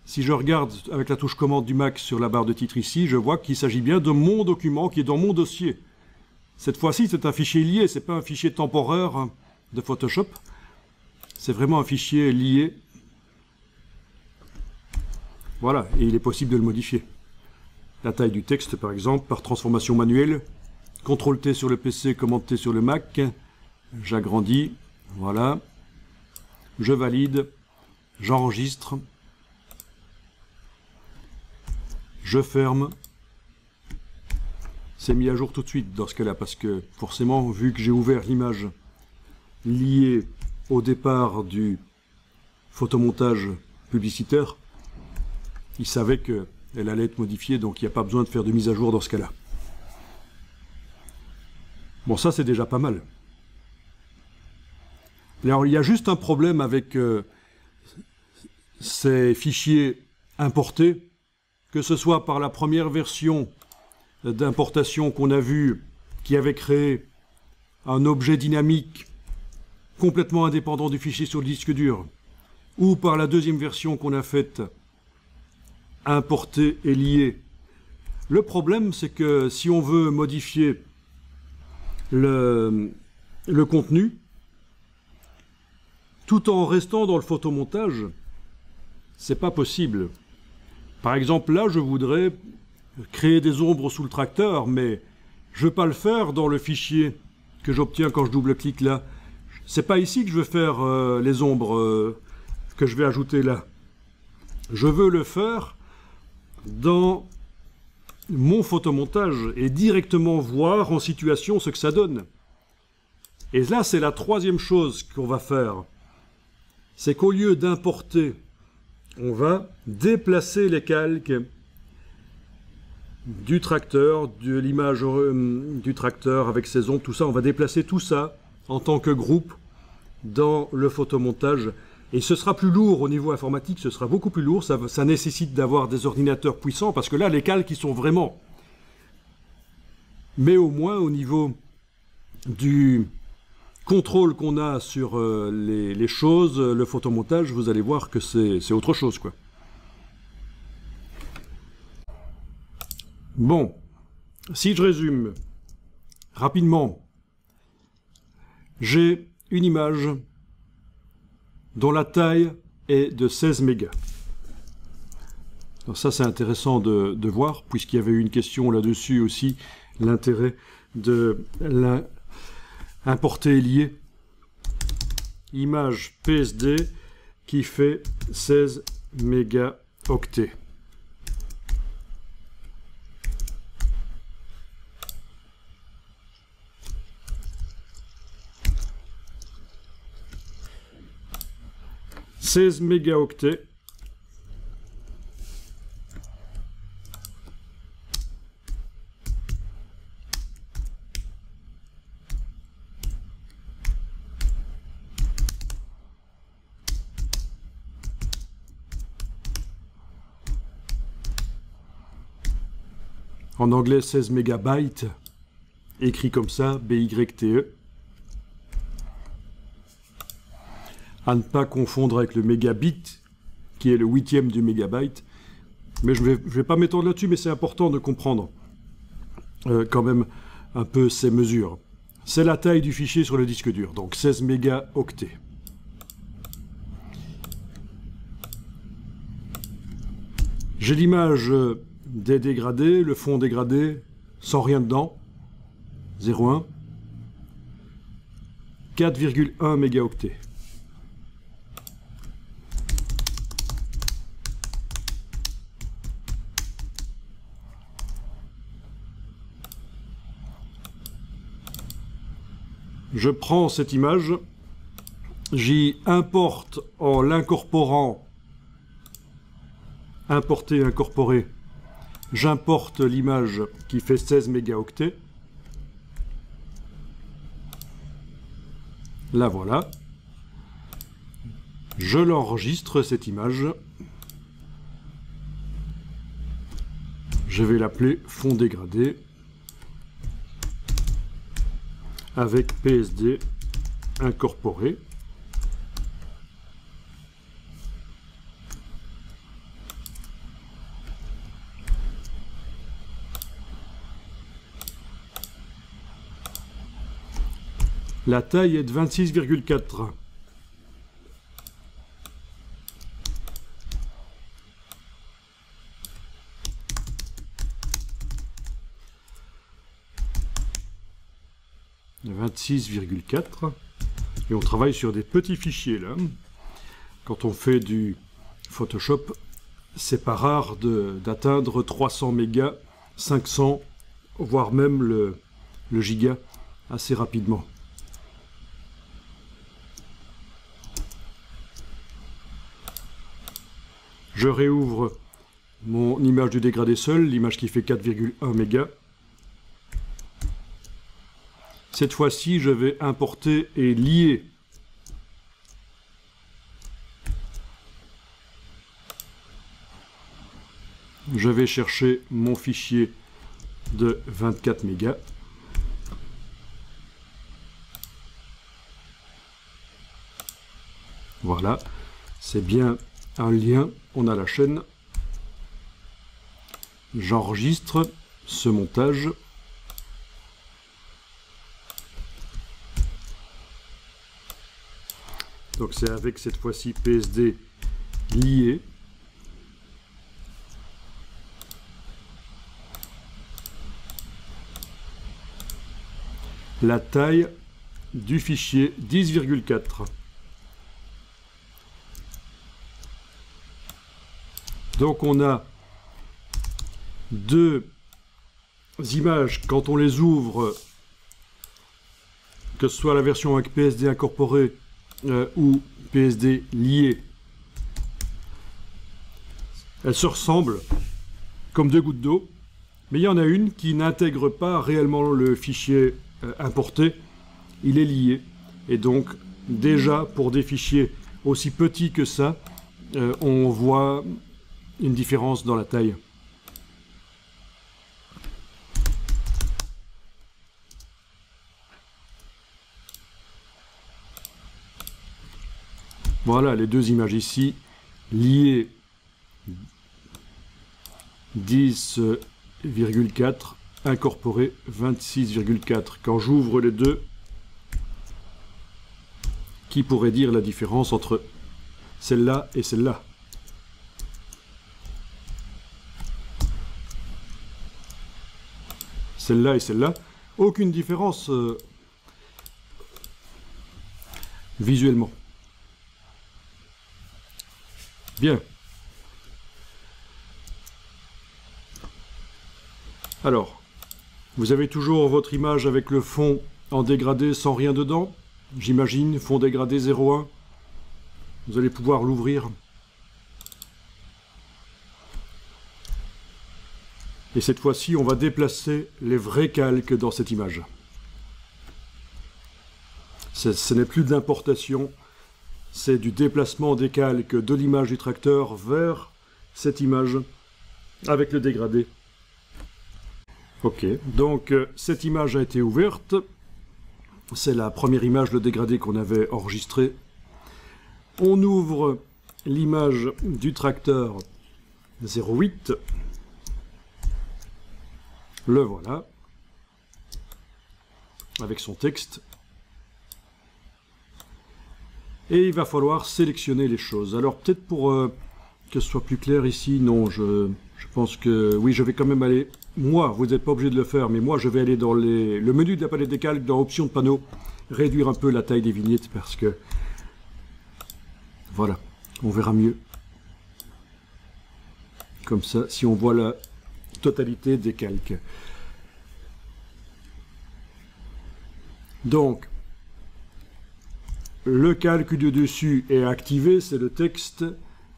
Si je regarde avec la touche commande du Mac sur la barre de titre ici, je vois qu'il s'agit bien de mon document qui est dans mon dossier. Cette fois-ci, c'est un fichier lié, c'est pas un fichier temporaire de Photoshop. C'est vraiment un fichier lié. Voilà, et il est possible de le modifier. La taille du texte, par exemple, par transformation manuelle. CTRL-T sur le PC, Commande-T sur le Mac. J'agrandis, voilà. Je valide, j'enregistre. Je ferme. C'est mis à jour tout de suite dans ce cas-là, parce que forcément, vu que j'ai ouvert l'image liée au départ du photomontage publicitaire, il savait qu'elle allait être modifiée, donc il n'y a pas besoin de faire de mise à jour dans ce cas-là. Bon, ça c'est déjà pas mal. Alors il y a juste un problème avec ces fichiers importés, que ce soit par la première version d'importation qu'on a vue, qui avait créé un objet dynamique complètement indépendant du fichier sur le disque dur, ou par la deuxième version qu'on a faite, importer et lier. Le problème, c'est que si on veut modifier le contenu, tout en restant dans le photomontage, c'est pas possible. Par exemple, là, je voudrais créer des ombres sous le tracteur, mais je ne veux pas le faire dans le fichier que j'obtiens quand je double-clique là. C'est pas ici que je veux faire les ombres que je vais ajouter là. Je veux le faire dans mon photomontage et directement voir en situation ce que ça donne. Et là, c'est la troisième chose qu'on va faire. C'est qu'au lieu d'importer, on va déplacer les calques du tracteur, de l'image du tracteur avec ses ombres, tout ça. On va déplacer tout ça en tant que groupe dans le photomontage. Et ce sera plus lourd au niveau informatique, ce sera beaucoup plus lourd. Ça nécessite d'avoir des ordinateurs puissants parce que là, les calques, ils sont vraiment. Mais au moins, au niveau du contrôle qu'on a sur les choses, le photomontage, vous allez voir que c'est autre chose, quoi. Bon, si je résume rapidement, j'ai une image dont la taille est de 16 mégas. Alors ça, c'est intéressant de voir, puisqu'il y avait eu une question là-dessus aussi, l'intérêt de importer et lier. Image PSD qui fait 16 mégaoctets. « 16 mégaoctets » en anglais 16 mégabytes, écrit comme ça, BYTE. À ne pas confondre avec le mégabit, qui est le 8e du mégabyte. Mais je vais pas m'étendre là-dessus, mais c'est important de comprendre quand même un peu ces mesures. C'est la taille du fichier sur le disque dur, donc 16 mégaoctets. J'ai l'image des dégradés, le fond dégradé, sans rien dedans, 0,1, 4,1 mégaoctets. Je prends cette image, j'y importe en l'incorporant, importer, incorporer, j'importe l'image qui fait 16 mégaoctets. La voilà. Je l'enregistre, cette image. Je vais l'appeler fond dégradé avec PSD incorporé. La taille est de 26,4. Et on travaille sur des petits fichiers là. Quand on fait du Photoshop, c'est pas rare d'atteindre 300 mégas, 500, voire même le giga assez rapidement. Je réouvre mon image du dégradé seul, l'image qui fait 4,1 mégas. Cette fois-ci, je vais importer et lier je vais chercher mon fichier de 24 mégas. Voilà, c'est bien un lien, on a la chaîne. J'enregistre ce montage. Donc c'est avec cette fois-ci PSD lié. La taille du fichier 10,4. Donc on a deux images quand on les ouvre, que ce soit la version avec PSD incorporé ou PSD lié. Elles se ressemblent comme deux gouttes d'eau, mais il y en a une qui n'intègre pas réellement le fichier importé, il est lié. Et donc déjà pour des fichiers aussi petits que ça, on voit une différence dans la taille. Voilà les deux images ici, liées 10,4, incorporé 26,4. Quand j'ouvre les deux, qui pourrait dire la différence entre celle-là et celle-là? Celle-là et celle-là, aucune différence visuellement. Bien. Alors, vous avez toujours votre image avec le fond en dégradé sans rien dedans. J'imagine, fond dégradé 0,1. Vous allez pouvoir l'ouvrir. Et cette fois-ci, on va déplacer les vrais calques dans cette image. Ce n'est plus d'importation, c'est du déplacement des calques de l'image du tracteur vers cette image avec le dégradé. Ok, donc cette image a été ouverte. C'est la première image, le dégradé qu'on avait enregistré. On ouvre l'image du tracteur 08. Le voilà, avec son texte. Et il va falloir sélectionner les choses. Alors peut-être pour que ce soit plus clair ici. Non, je pense que... Oui, je vais quand même aller... Moi, vous n'êtes pas obligé de le faire, mais moi, je vais aller dans le menu de la palette des calques, dans Options de panneau, réduire un peu la taille des vignettes, parce que... Voilà, on verra mieux. Comme ça, si on voit la totalité des calques. Donc, le calque du dessus est activé, c'est le texte.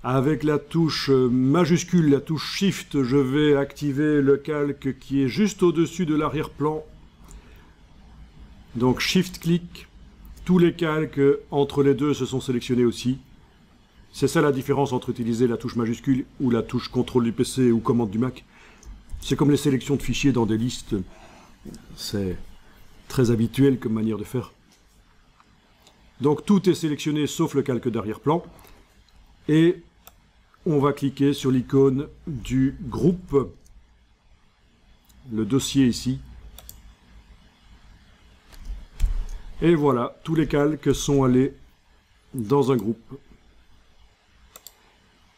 Avec la touche majuscule, la touche Shift, je vais activer le calque qui est juste au-dessus de l'arrière-plan. Donc Shift-clic, tous les calques entre les deux se sont sélectionnés aussi. C'est ça la différence entre utiliser la touche majuscule ou la touche contrôle du PC ou commande du Mac. C'est comme les sélections de fichiers dans des listes. C'est très habituel comme manière de faire. Donc tout est sélectionné sauf le calque d'arrière-plan. Et on va cliquer sur l'icône du groupe, le dossier ici. Et voilà, tous les calques sont allés dans un groupe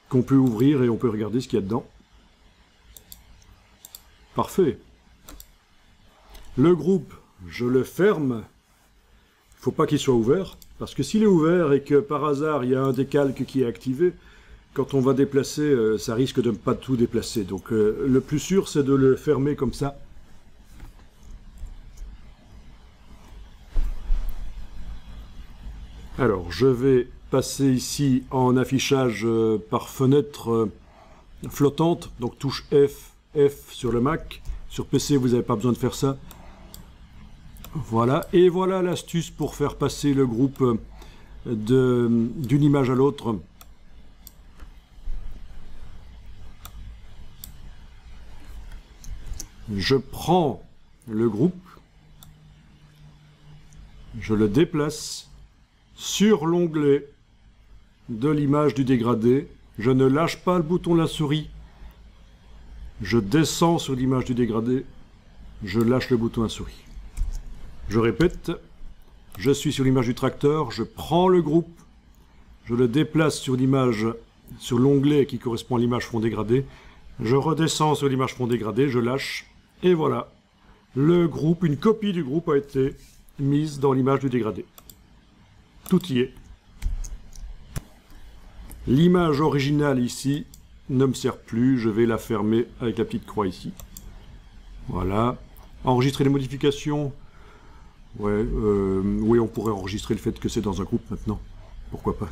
qu'on peut ouvrir et on peut regarder ce qu'il y a dedans. Parfait. Le groupe, je le ferme. Il ne faut pas qu'il soit ouvert, parce que s'il est ouvert et que par hasard il y a un des calques qui est activé, quand on va déplacer, ça risque de ne pas tout déplacer. Donc le plus sûr, c'est de le fermer comme ça. Alors, je vais passer ici en affichage par fenêtre flottante. Donc touche F, F sur le Mac. Sur PC, vous n'avez pas besoin de faire ça. Voilà. Et voilà l'astuce pour faire passer le groupe d'une image à l'autre. Je prends le groupe, je le déplace sur l'onglet de l'image du dégradé. Je ne lâche pas le bouton de la souris. Je descends sur l'image du dégradé. Je lâche le bouton de la souris. Je répète, je suis sur l'image du tracteur, je prends le groupe, je le déplace sur l'image, sur l'onglet qui correspond à l'image fond dégradé. Je redescends sur l'image fond dégradé, je lâche. Et voilà, le groupe, une copie du groupe a été mise dans l'image du dégradé. Tout y est. L'image originale ici ne me sert plus, je vais la fermer avec la petite croix ici. Voilà. Enregistrer les modifications. Ouais, oui, on pourrait enregistrer le fait que c'est dans un groupe maintenant. Pourquoi pas.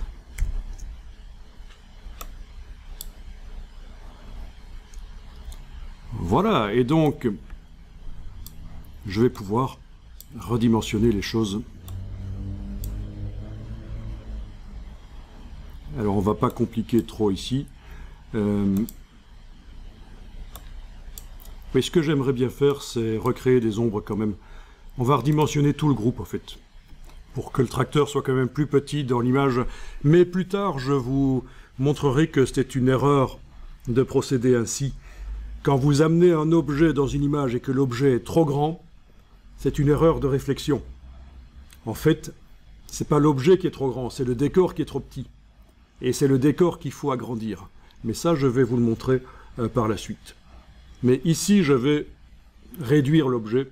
Voilà, et donc, je vais pouvoir redimensionner les choses. Alors, on va pas compliquer trop ici. Mais ce que j'aimerais bien faire, c'est recréer des ombres quand même. On va redimensionner tout le groupe, en fait, pour que le tracteur soit quand même plus petit dans l'image. Mais plus tard, je vous montrerai que c'était une erreur de procéder ainsi. Quand vous amenez un objet dans une image et que l'objet est trop grand, c'est une erreur de réflexion. En fait, c'est pas l'objet qui est trop grand, c'est le décor qui est trop petit. Et c'est le décor qu'il faut agrandir. Mais ça, je vais vous le montrer par la suite. Mais ici, je vais réduire l'objet.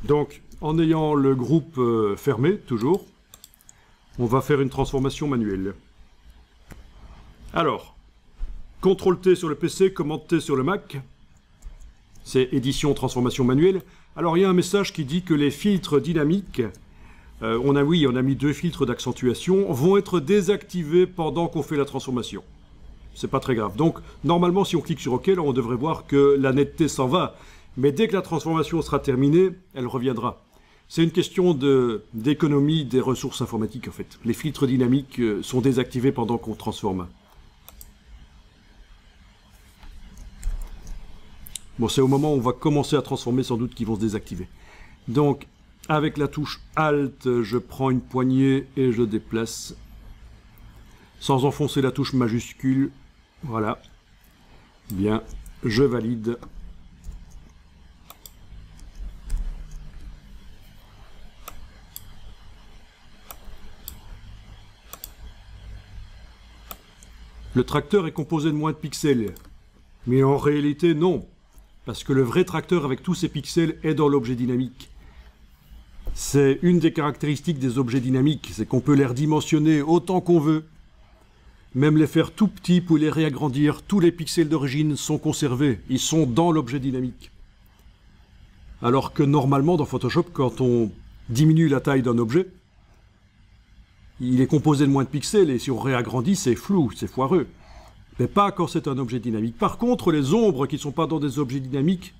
Donc, en ayant le groupe fermé, toujours, on va faire une transformation manuelle. Alors, CTRL-T sur le PC, Commande-T sur le Mac. C'est édition, transformation manuelle. Alors, il y a un message qui dit que les filtres dynamiques, on a mis 2 filtres d'accentuation, vont être désactivés pendant qu'on fait la transformation. C'est pas très grave. Donc, normalement, si on clique sur OK, là, on devrait voir que la netteté s'en va. Mais dès que la transformation sera terminée, elle reviendra. C'est une question d'économie des ressources informatiques, en fait. Les filtres dynamiques sont désactivés pendant qu'on transforme. Bon, c'est au moment où on va commencer à transformer, sans doute, qu'ils vont se désactiver. Donc, avec la touche Alt, je prends une poignée et je déplace. Sans enfoncer la touche majuscule. Voilà. Bien, je valide. le tracteur est composé de moins de pixels. Mais en réalité, non. Parce que le vrai tracteur avec tous ces pixels est dans l'objet dynamique. C'est une des caractéristiques des objets dynamiques, c'est qu'on peut les redimensionner autant qu'on veut. Même les faire tout petits pour les réagrandir, tous les pixels d'origine sont conservés, ils sont dans l'objet dynamique. Alors que normalement dans Photoshop, quand on diminue la taille d'un objet, il est composé de moins de pixels et si on réagrandit, c'est flou, c'est foireux. Mais pas quand c'est un objet dynamique. Par contre, les ombres qui ne sont pas dans des objets dynamiques,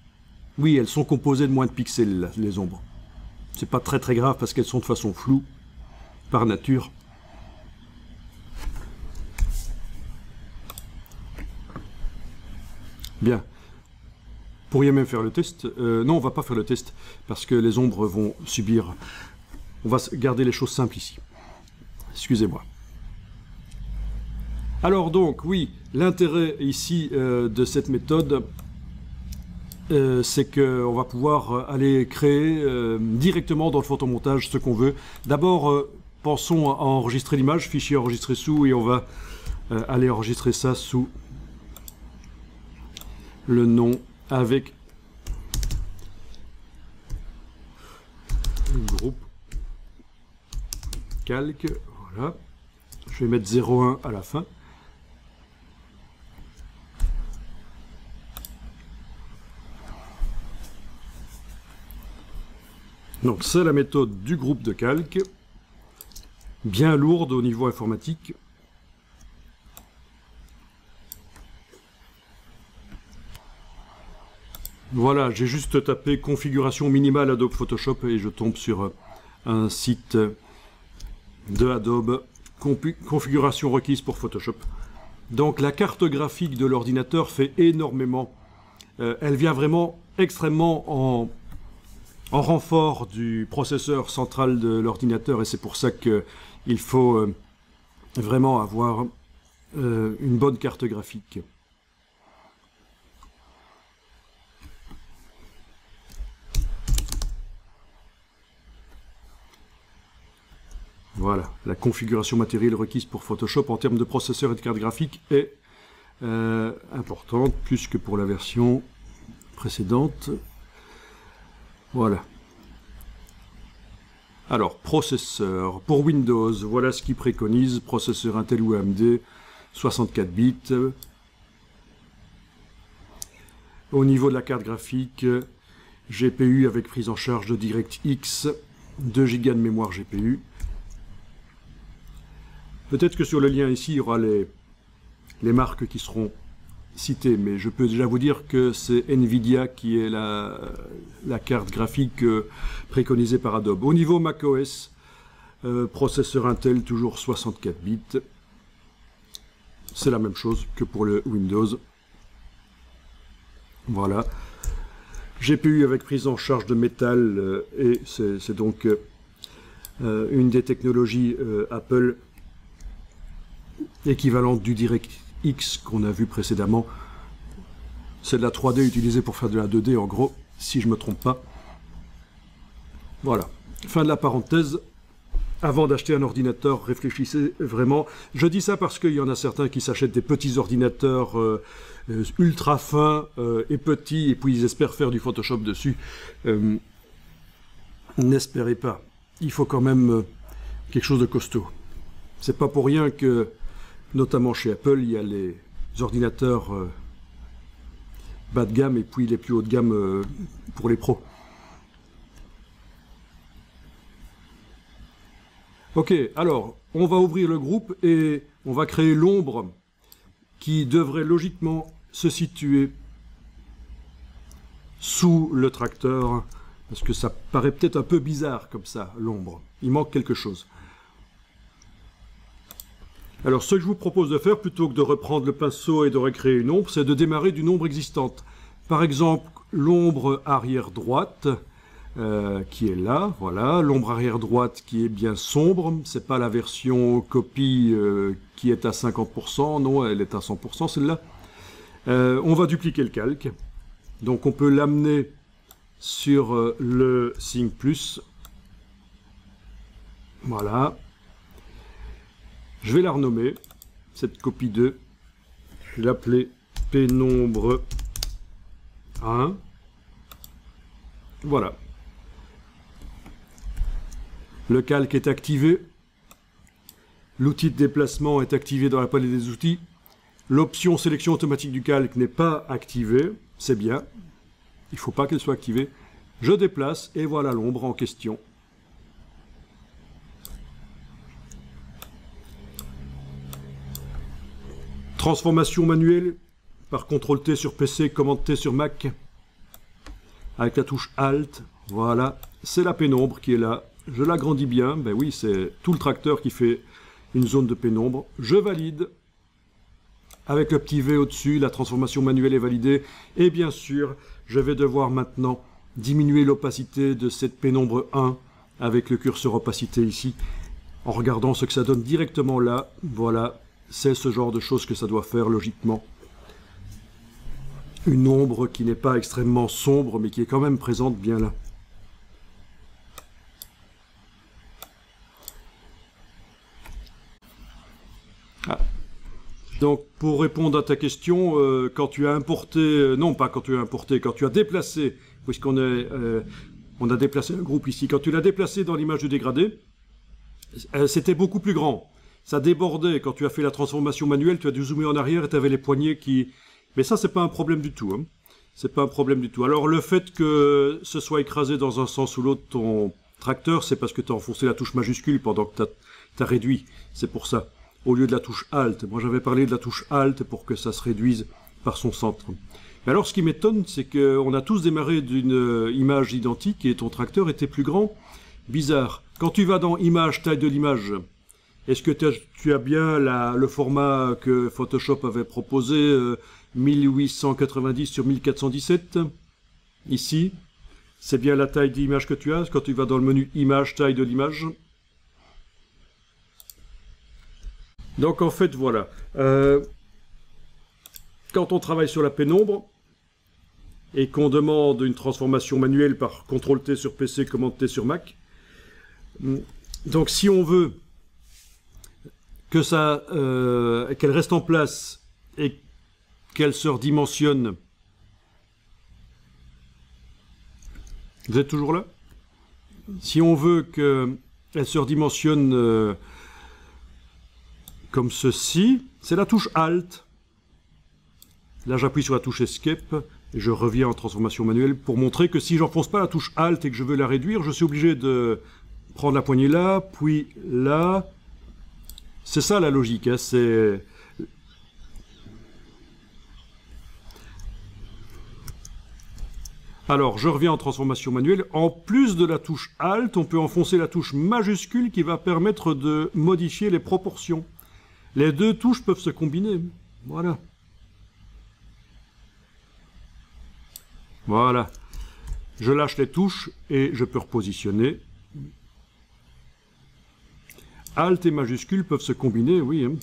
oui, elles sont composées de moins de pixels, les ombres. C'est pas très grave parce qu'elles sont de façon floue, par nature. Bien. Vous pourriez même faire le test. Non, on va pas faire le test parce que les ombres vont subir. On va garder les choses simples ici. Excusez-moi. Alors donc, oui, l'intérêt ici de cette méthode, c'est qu'on va pouvoir aller créer directement dans le photomontage ce qu'on veut. D'abord, pensons à enregistrer l'image, fichier enregistré sous, et on va aller enregistrer ça sous le nom avec groupe calque. Voilà. Je vais mettre 01 à la fin. Donc c'est la méthode du groupe de calque, bien lourde au niveau informatique. Voilà, j'ai juste tapé configuration minimale Adobe Photoshop et je tombe sur un site de Adobe, configuration requise pour Photoshop. Donc la carte graphique de l'ordinateur fait énormément. Elle vient vraiment extrêmement en renfort du processeur central de l'ordinateur et c'est pour ça qu'il faut vraiment avoir une bonne carte graphique. Voilà, la configuration matérielle requise pour Photoshop en termes de processeur et de carte graphique est importante, plus que pour la version précédente. Voilà. Alors, processeur. Pour Windows, voilà ce qu'il préconise. Processeur Intel ou AMD, 64 bits. Au niveau de la carte graphique, GPU avec prise en charge de DirectX, 2 Go de mémoire GPU. Peut-être que sur le lien ici, il y aura les marques qui seront citées, mais je peux déjà vous dire que c'est Nvidia qui est la carte graphique préconisée par Adobe. Au niveau macOS, processeur Intel, toujours 64 bits. C'est la même chose que pour le Windows. Voilà. GPU avec prise en charge de métal, et c'est donc une des technologies Apple équivalente du DirectX qu'on a vu précédemment. C'est de la 3D utilisée pour faire de la 2D en gros, si je ne me trompe pas. Voilà, fin de la parenthèse. Avant d'acheter un ordinateur, réfléchissez vraiment. Je dis ça parce qu'il y en a certains qui s'achètent des petits ordinateurs ultra fins et petits, et puis ils espèrent faire du Photoshop dessus. N'espérez pas. Il faut quand même quelque chose de costaud. C'est pas pour rien que, notamment chez Apple, il y a les ordinateurs bas de gamme et puis les plus haut de gamme pour les pros. Ok, alors, on va ouvrir le groupe et on va créer l'ombre qui devrait logiquement se situer sous le tracteur, parce que ça paraît peut-être un peu bizarre comme ça, l'ombre. Il manque quelque chose. Alors, ce que je vous propose de faire, plutôt que de reprendre le pinceau et de recréer une ombre, c'est de démarrer d'une ombre existante. Par exemple, l'ombre arrière droite, qui est là, voilà. L'ombre arrière droite qui est bien sombre, c'est pas la version copie qui est à 50%, non, elle est à 100% celle-là. On va dupliquer le calque. Donc, on peut l'amener sur le signe plus. Voilà. Je vais la renommer, cette copie 2, Je vais l'appeler pénombre 1. Voilà. Le calque est activé. L'outil de déplacement est activé dans la palette des outils. L'option sélection automatique du calque n'est pas activée. C'est bien. Il ne faut pas qu'elle soit activée. Je déplace et voilà l'ombre en question. Transformation manuelle par CTRL-T sur PC, Commande-T sur Mac. Avec la touche Alt. Voilà. C'est la pénombre qui est là. Je l'agrandis bien. Ben oui, c'est tout le tracteur qui fait une zone de pénombre. Je valide. Avec le petit V au-dessus, la transformation manuelle est validée. Et bien sûr, je vais devoir maintenant diminuer l'opacité de cette pénombre 1 avec le curseur opacité ici. En regardant ce que ça donne directement là. Voilà, c'est ce genre de choses que ça doit faire logiquement. Une ombre qui n'est pas extrêmement sombre, mais qui est quand même présente bien là. Ah. Donc, pour répondre à ta question, quand tu as importé, non pas quand tu as importé, quand tu as déplacé, puisqu'on on a déplacé un groupe ici, quand tu l'as déplacé dans l'image du dégradé, c'était beaucoup plus grand. Ça débordait. Quand tu as fait la transformation manuelle, tu as dû zoomer en arrière et tu avais les poignées qui... Mais ça, c'est pas un problème du tout. Hein. C'est pas un problème du tout. Alors, le fait que ce soit écrasé dans un sens ou l'autre, ton tracteur, c'est parce que tu as enfoncé la touche majuscule pendant que tu as réduit. C'est pour ça. Au lieu de la touche Alt. Moi, j'avais parlé de la touche Alt pour que ça se réduise par son centre. Mais alors, ce qui m'étonne, c'est qu'on a tous démarré d'une image identique et ton tracteur était plus grand. Bizarre. Quand tu vas dans Image, taille de l'image, est-ce que tu as bien le format que Photoshop avait proposé, 1890 sur 1417 ici, c'est bien la taille d'image que tu as quand tu vas dans le menu Image, taille de l'image. Donc en fait, voilà. Quand on travaille sur la pénombre et qu'on demande une transformation manuelle par CTRL-T sur PC, Commande-T sur Mac, donc si on veut que ça, qu'elle reste en place et qu'elle se redimensionne. Vous êtes toujours là? Si on veut qu'elle se redimensionne comme ceci, c'est la touche Alt. Là, j'appuie sur la touche Escape et je reviens en transformation manuelle pour montrer que si j'enfonce pas la touche Alt et que je veux la réduire, je suis obligé de prendre la poignée là, puis là. C'est ça la logique, hein, c'est... Alors, je reviens en transformation manuelle. En plus de la touche Alt, on peut enfoncer la touche majuscule qui va permettre de modifier les proportions. Les deux touches peuvent se combiner. Voilà. Voilà. Je lâche les touches et je peux repositionner. Alt et majuscule peuvent se combiner, oui. Hein.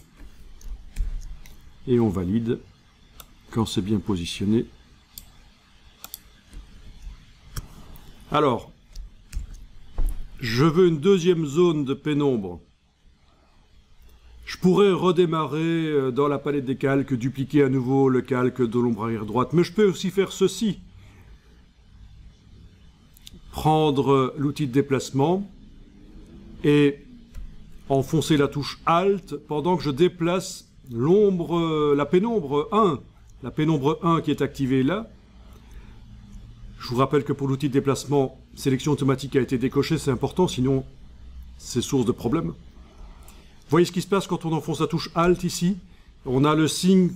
Et on valide quand c'est bien positionné. Alors, je veux une deuxième zone de pénombre. Je pourrais redémarrer dans la palette des calques, dupliquer à nouveau le calque de l'ombre arrière droite, mais je peux aussi faire ceci. Prendre l'outil de déplacement et enfoncer la touche Alt pendant que je déplace l'ombre, la pénombre 1. La pénombre 1 qui est activée là. Je vous rappelle que pour l'outil de déplacement, sélection automatique a été décochée, c'est important, sinon c'est source de problème. Vous voyez ce qui se passe quand on enfonce la touche Alt ici? On a le signe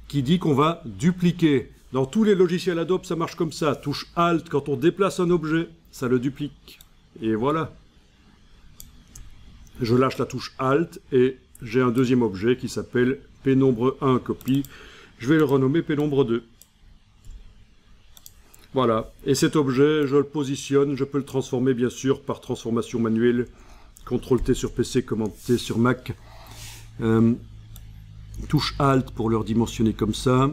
qui dit qu'on va dupliquer. Dans tous les logiciels Adobe, ça marche comme ça. Touche Alt, quand on déplace un objet, ça le duplique. Et voilà. Je lâche la touche Alt et j'ai un deuxième objet qui s'appelle pénombre 1 copie. Je vais le renommer pénombre 2. Voilà. Et cet objet, je le positionne. Je peux le transformer, bien sûr, par transformation manuelle. CTRL-T sur PC, Commande-T sur Mac. Touche Alt pour le redimensionner comme ça.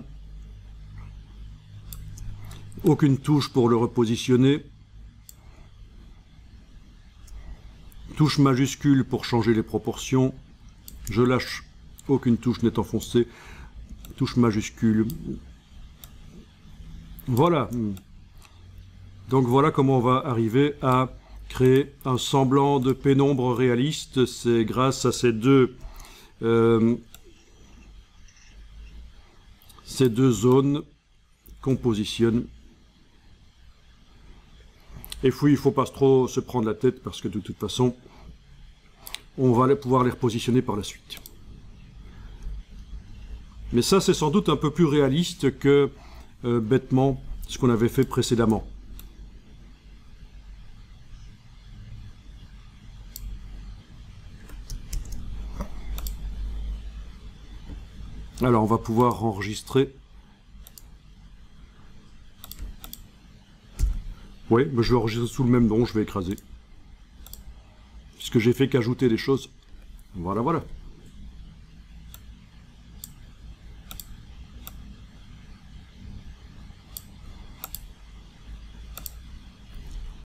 Aucune touche pour le repositionner. Touche majuscule pour changer les proportions. Je lâche. Aucune touche n'est enfoncée. touche majuscule. Voilà. Donc voilà comment on va arriver à créer un semblant de pénombre réaliste. C'est grâce à ces deux zones qu'on positionne. Et puis il ne faut pas trop se prendre la tête parce que de toute façon, on va pouvoir les repositionner par la suite. Mais ça, c'est sans doute un peu plus réaliste que bêtement ce qu'on avait fait précédemment. Alors, on va pouvoir enregistrer. Oui, mais je vais enregistrer sous le même nom, je vais écraser. Puisque j'ai fait qu'ajouter des choses. Voilà, voilà.